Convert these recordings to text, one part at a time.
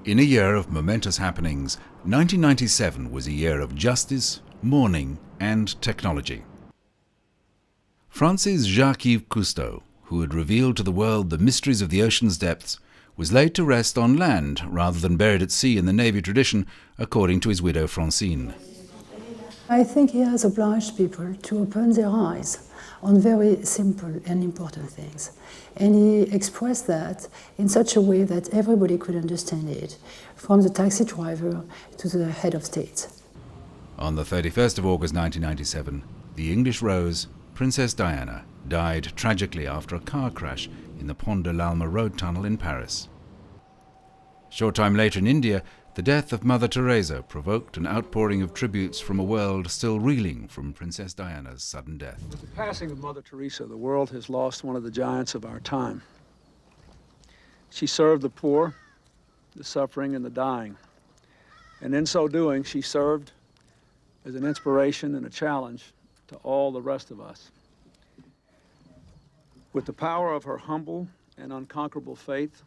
In a year of momentous happenings, 1997 was a year of justice, mourning and technology. France's Jacques-Yves Cousteau, who had revealed to the world the mysteries of the ocean's depths, was laid to rest on land rather than buried at sea in the Navy tradition, according to his widow Francine. I think he has obliged people to open their eyes on very simple and important things. And he expressed that in such a way that everybody could understand it, from the taxi driver to the head of state. On the 31st of August 1997, the English Rose, Princess Diana, died tragically after a car crash in the Pont de l'Alma road tunnel in Paris. Short time later in India, the death of Mother Teresa provoked an outpouring of tributes from a world still reeling from Princess Diana's sudden death. With the passing of Mother Teresa, the world has lost one of the giants of our time. She served the poor, the suffering, and the dying. And in so doing, she served as an inspiration and a challenge to all the rest of us. With the power of her humble and unconquerable faith,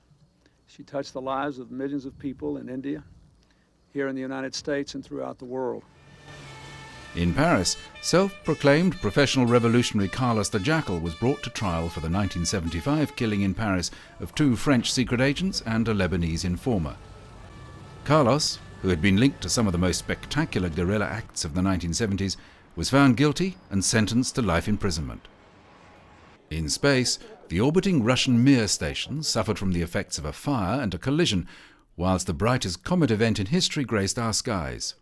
she touched the lives of millions of people in India, here in the United States, and throughout the world. In Paris, self-proclaimed professional revolutionary Carlos the Jackal was brought to trial for the 1975 killing in Paris of 2 French secret agents and a Lebanese informer. Carlos, who had been linked to some of the most spectacular guerrilla acts of the 1970s, was found guilty and sentenced to life imprisonment. In space, the orbiting Russian Mir station suffered from the effects of a fire and a collision, whilst the brightest comet event in history graced our skies.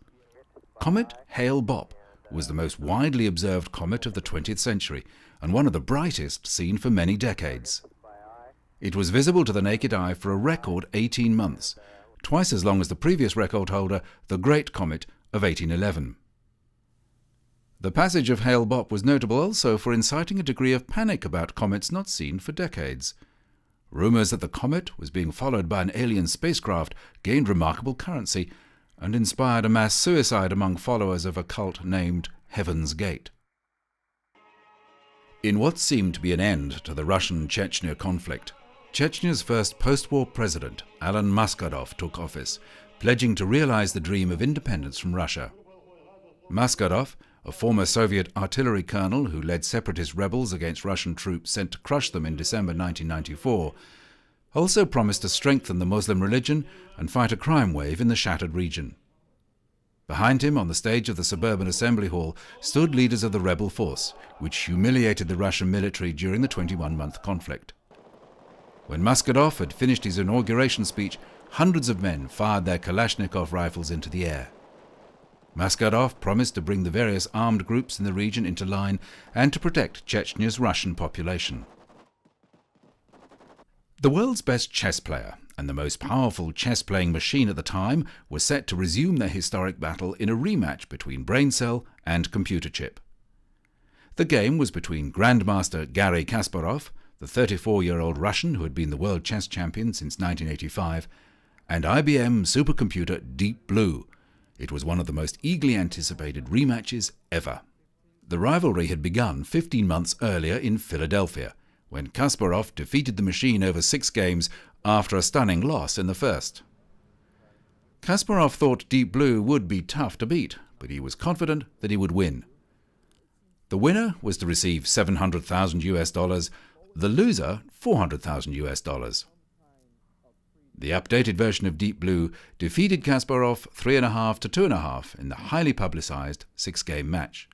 Comet Hale-Bopp was the most widely observed comet of the 20th century, and one of the brightest seen for many decades. It was visible to the naked eye for a record 18 months, twice as long as the previous record holder, the Great Comet of 1811. The passage of Hale-Bopp was notable also for inciting a degree of panic about comets not seen for decades. Rumours that the comet was being followed by an alien spacecraft gained remarkable currency and inspired a mass suicide among followers of a cult named Heaven's Gate. In what seemed to be an end to the Russian-Chechnya conflict, Chechnya's first post-war president, Alan Maskhadov, took office, pledging to realize the dream of independence from Russia. Maskhadov, a former Soviet artillery colonel who led separatist rebels against Russian troops sent to crush them in December 1994, also promised to strengthen the Muslim religion and fight a crime wave in the shattered region. Behind him, on the stage of the suburban assembly hall, stood leaders of the rebel force, which humiliated the Russian military during the 21-month conflict. When Maskhadov had finished his inauguration speech, hundreds of men fired their Kalashnikov rifles into the air. Maskhadov promised to bring the various armed groups in the region into line and to protect Chechnya's Russian population. The world's best chess player and the most powerful chess-playing machine at the time were set to resume their historic battle in a rematch between brain cell and computer chip. The game was between Grandmaster Garry Kasparov, the 34-year-old Russian who had been the world chess champion since 1985, and IBM supercomputer Deep Blue. It was one of the most eagerly anticipated rematches ever. The rivalry had begun 15 months earlier in Philadelphia, when Kasparov defeated the machine over 6 games after a stunning loss in the first. Kasparov thought Deep Blue would be tough to beat, but he was confident that he would win. The winner was to receive $700,000, the loser $400,000. The updated version of Deep Blue defeated Kasparov 3.5 to 2.5 in the highly publicized 6-game match.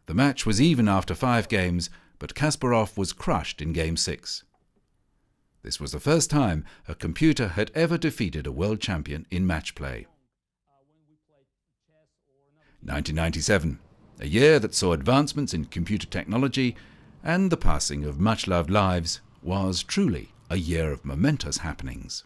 The match was even after 5 games, but Kasparov was crushed in Game 6. This was the first time a computer had ever defeated a world champion in match play. 1997, a year that saw advancements in computer technology and the passing of much-loved lives, was truly a year of momentous happenings.